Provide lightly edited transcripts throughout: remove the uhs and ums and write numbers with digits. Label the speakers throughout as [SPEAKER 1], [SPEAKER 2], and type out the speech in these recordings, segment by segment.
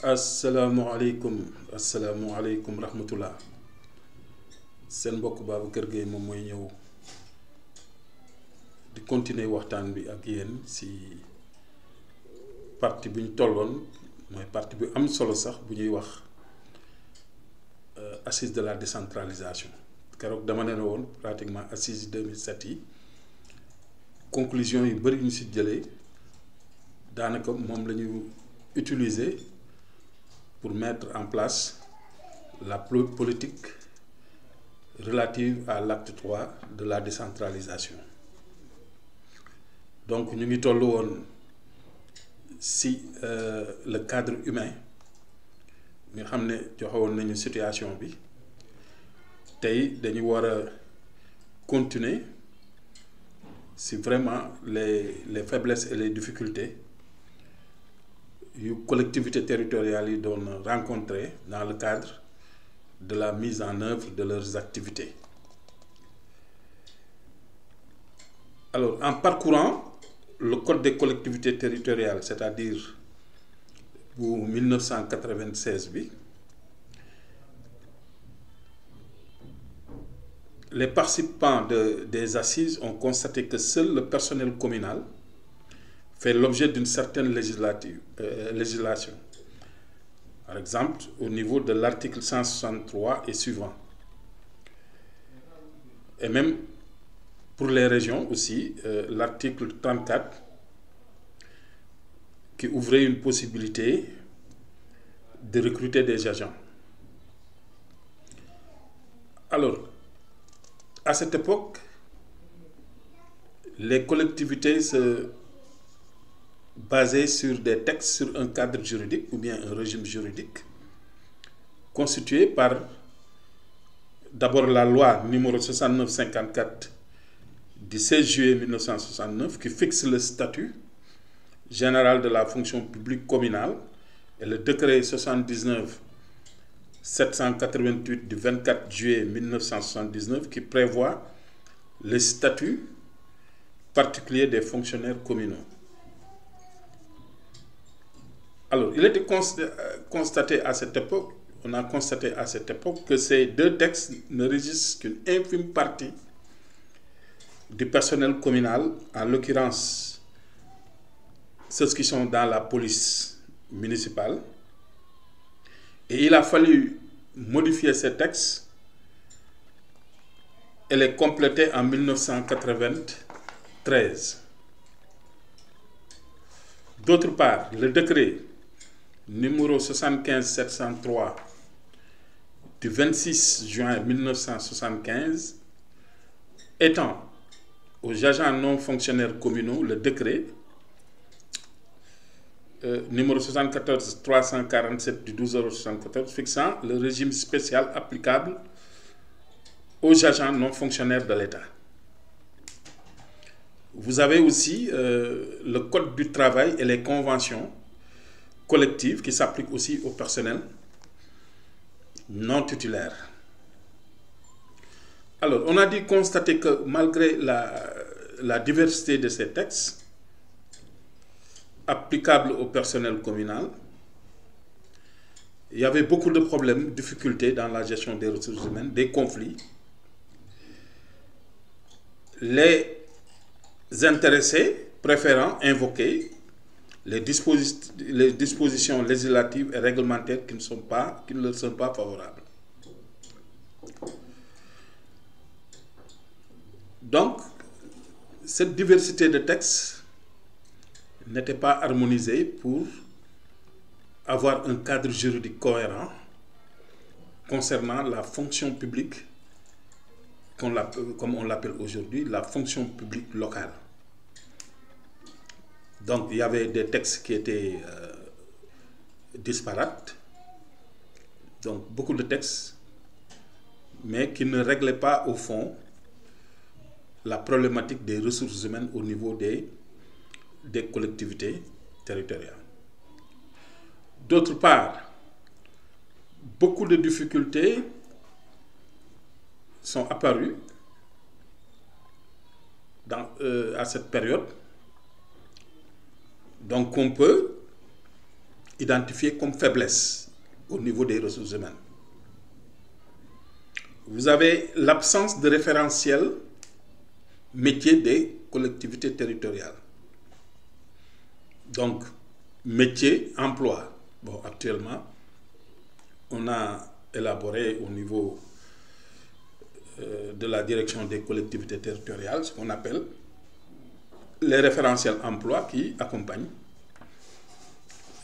[SPEAKER 1] asalaamualeykum rahmatullah seen mbokk Babacar Gueye moom mooy ñëw di continuer waxtaan bi ak yéen ci partie bi ñu tolloon mooy partie bi am solo sax bu ñuy wax assise de la décentralisation keroog dama ne woon pratiquement assise 2007 yi conclusion yu bari ñu ci jëlee daanaka moom la ñu utiliser pour mettre en place la politique relative à l'acte 3 de la décentralisation. Donc ñu ngi tollu woon ci le cadre humain nga xam ne joxewoon nañu situation bi tey dañu war a continuer ci vraiment les faiblesses et les difficultés yu collectivités territoriales yi doon rencontrer dans le cadre de la mise en œuvre de leurs activités. Alors, en parcourant le code des collectivités territoriales, c'est-à-dire pour 1996 bi, les participants des assises ont constaté que seul le personnel communal fait l'objet d'une certaine législation. Par exemple, au niveau de l'article 163 et suivant. Et même pour les régions aussi, l'article 34 qui ouvrait une possibilité de recruter des agents. Alors, à cette époque, les collectivités se basaient sur des textes, sur un cadre juridique ou bien un régime juridique constitué par d'abord la loi numéro 6954 du 16 juillet 1969 qui fixe le statut général de la fonction publique communale et le décret 79 788 du 24 juillet 1979 qui prévoit le statut particulier des fonctionnaires communaux. Alors, il était constaté à cette époque, on a constaté à cette époque que ces deux textes ne régissent qu'une infime partie du personnel communal, en l'occurrence ceux qui sont dans la police municipale. Et il a fallu modifier ces textes et les compléter en 1993. D'autre part, le décret numéro 75 703 du 26 juin 1975 étend aux agents non fonctionnaires communaux le décret numéro 74 347 du 12 août 74 fixant le régime spécial applicable aux agents non fonctionnaires de l'État. Vous avez aussi le code du travail et les conventions collectives qui s'appliquent aussi au personnel non titulaire. Alors, on a dû constater que malgré la diversité de ces textes applicables au personnel communal, il y avait beaucoup de problèmes, difficultés dans la gestion des ressources humaines, des conflits. Les intéressés préférant invoquer les dispositions législatives et réglementaires qui ne leur sont pas favorables. Donc, cette diversité de textes n'était pas harmonisée pour avoir un cadre juridique cohérent concernant la fonction publique, comme on l'appelle aujourd'hui, la fonction publique locale. Donc, il y avait des textes qui étaient disparates, donc beaucoup de textes, mais qui ne réglaient pas au fond la problématique des ressources humaines au niveau des collectivités territoriales. D'autre part, beaucoup de difficultés sont apparues à cette période. Donc on peut identifiées comme faiblesses au niveau des ressources humaines. Vous avez l'absence de référentiel métier des collectivités territoriales. Donc, métier, emploi. Bon, actuellement, on a élaboré au niveau de la direction des collectivités territoriales ce qu'on appelle les référentiels emploi qui accompagnent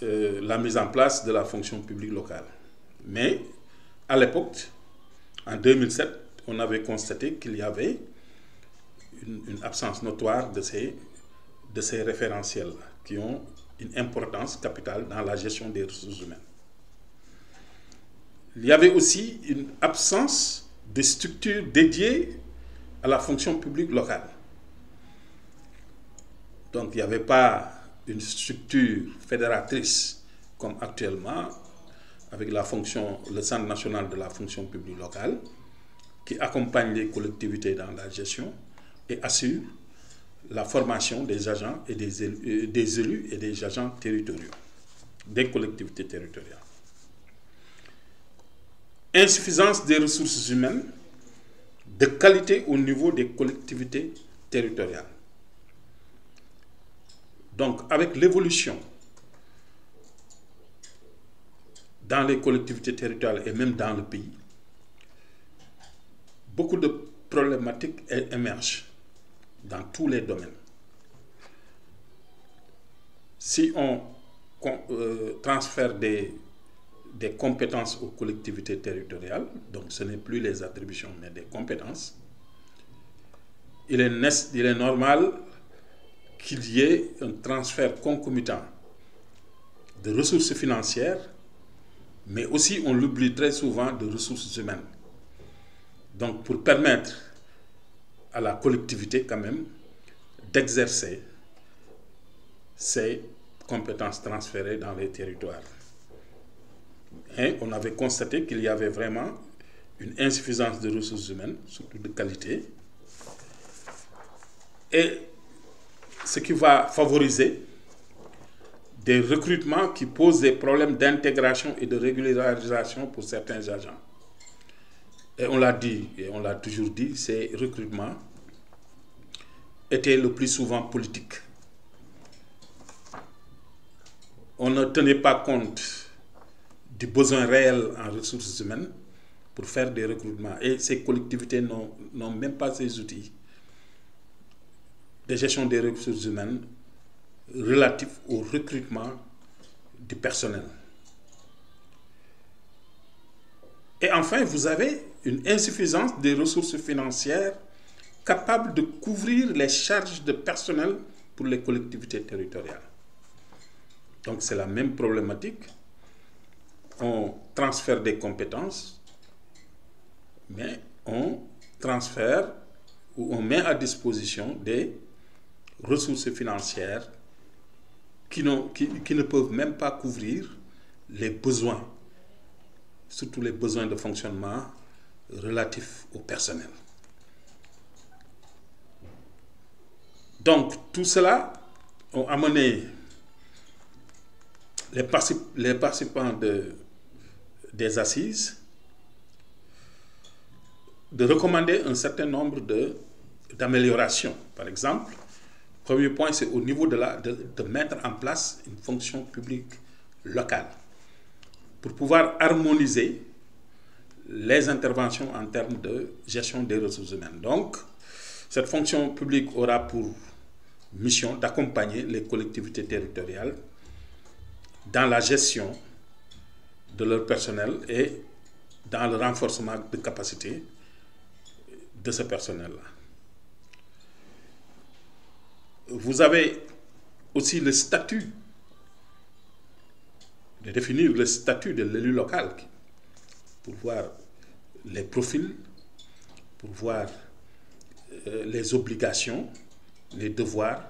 [SPEAKER 1] la mise en place de la fonction publique locale. Mais à l'époque, en 2007, on avait constaté qu'il y avait une absence notoire de ces référentiels qui ont une importance capitale dans la gestion des ressources humaines. Il y avait aussi une absence de structures dédiées à la fonction publique locale. Donc il n'y avait pas une structure fédératrice comme actuellement avec le Centre national de la fonction publique locale qui accompagne les collectivités dans la gestion et assure la formation des agents et des élus et des agents territoriaux, des collectivités territoriales. Insuffisance des ressources humaines de qualité au niveau des collectivités territoriales. Donc, avec l'évolution dans les collectivités territoriales et même dans le pays, beaucoup de problématiques émergent dans tous les domaines. Si on transfère des compétences aux collectivités territoriales, donc ce n'est plus les attributions mais des compétences, il est normal qu'il y ait un transfert concomitant de ressources financières, mais aussi, on l'oublie très souvent, de ressources humaines. Donc pour permettre à la collectivité quand même d'exercer ces compétences transférées dans les territoires. Et on avait constaté qu'il y avait vraiment une insuffisance de ressources humaines, surtout de qualité, et ce qui va favoriser des recrutements qui posent des problèmes d'intégration et de régularisation pour certains agents. Et on l'a dit, et on l'a toujours dit, ces recrutements étaient le plus souvent politiques. On ne tenait pas compte du besoin réel en ressources humaines pour faire des recrutements. Et ces collectivités n'ont même pas ces outils de gestion des ressources humaines relatifs au recrutement du personnel. Et enfin, vous avez une insuffisance des ressources financières capables de couvrir les charges de personnel pour les collectivités territoriales. Donc c'est la même problématique. On transfère des compétences, mais on transfère ou on met à disposition des ressources financières qui ne peuvent même pas couvrir les besoins, surtout les besoins de fonctionnement relatifs au personnel. Donc tout cela a amené les participants des assises de recommander un certain nombre d'améliorations. Par exemple, premier point, c'est au niveau de mettre en place une fonction publique locale pour pouvoir harmoniser les interventions en termes de gestion des ressources humaines. Donc, cette fonction publique aura pour mission d'accompagner les collectivités territoriales dans la gestion de leur personnel et dans le renforcement de capacité de ce personnel-là. Vous avez aussi le statut, de définir le statut de l'élu local pour voir les profils, pour voir les obligations, les devoirs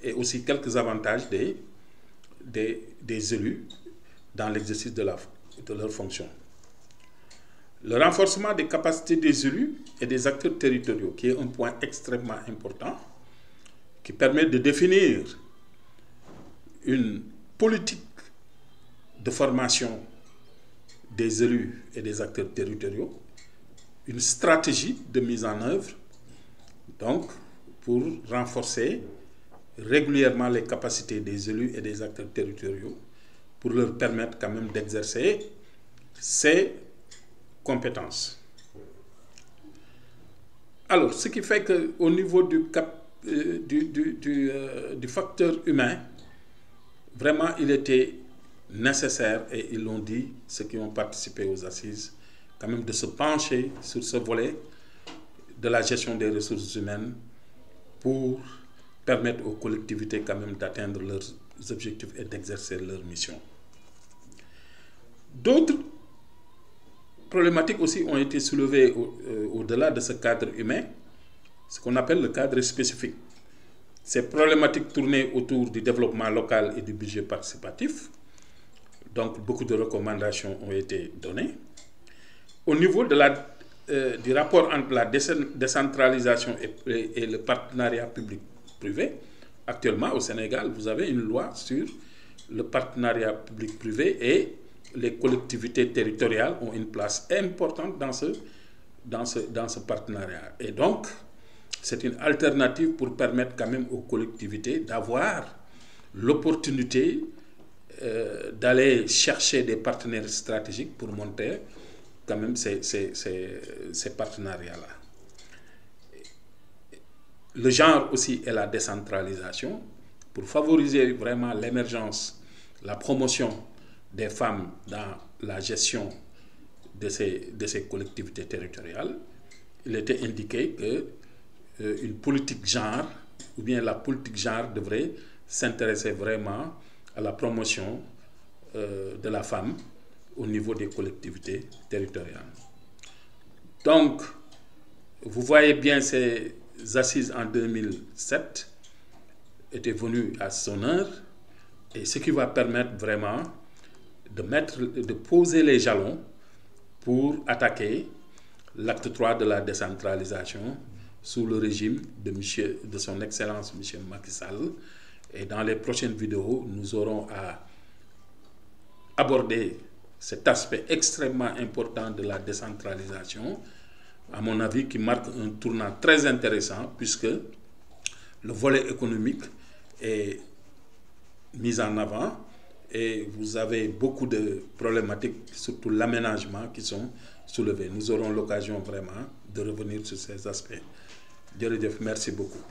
[SPEAKER 1] et aussi quelques avantages des élus dans l'exercice de leur fonction. Le renforcement des capacités des élus et des acteurs territoriaux, qui est un point extrêmement important, qui permet de définir une politique de formation des élus et des acteurs territoriaux, une stratégie de mise en œuvre, donc pour renforcer régulièrement les capacités des élus et des acteurs territoriaux, pour leur permettre quand même d'exercer ces compétences. Alors, ce qui fait qu'au niveau du facteur humain, vraiment, il était nécessaire, et ils l'ont dit, ceux qui ont participé aux assises, quand même de se pencher sur ce volet de la gestion des ressources humaines pour permettre aux collectivités quand même d'atteindre leurs objectifs et d'exercer leur mission. D'autres problématiques aussi ont été soulevées au-delà de ce cadre humain, ce qu'on appelle le cadre spécifique. Ces problématiques tournées autour du développement local et du budget participatif. Donc, beaucoup de recommandations ont été données. Au niveau de du rapport entre la décentralisation et le partenariat public-privé, actuellement au Sénégal, vous avez une loi sur le partenariat public-privé et les collectivités territoriales ont une place importante dans ce partenariat. Et donc, c'est une alternative pour permettre quand même aux collectivités d'avoir l'opportunité d'aller chercher des partenaires stratégiques pour monter quand même ces partenariats-là. Le genre aussi est la décentralisation pour favoriser vraiment l'émergence, la promotion des femmes dans la gestion de ces collectivités territoriales. Il était indiqué qu'une politique genre, ou bien la politique genre devrait s'intéresser vraiment à la promotion de la femme au niveau des collectivités territoriales. Donc, vous voyez bien, ces assises en 2007 étaient venues à son heure, et ce qui va permettre vraiment de poser les jalons pour attaquer l'acte 3 de la décentralisation sous le régime de son Excellence M. Macky Sall. Et dans les prochaines vidéos, nous aurons à aborder cet aspect extrêmement important de la décentralisation, à mon avis, qui marque un tournant très intéressant, puisque le volet économique est mis en avant et vous avez beaucoup de problématiques, surtout l'aménagement, qui sont soulevées. Nous aurons l'occasion vraiment de revenir sur ces aspects. Djeredjef, merci beaucoup.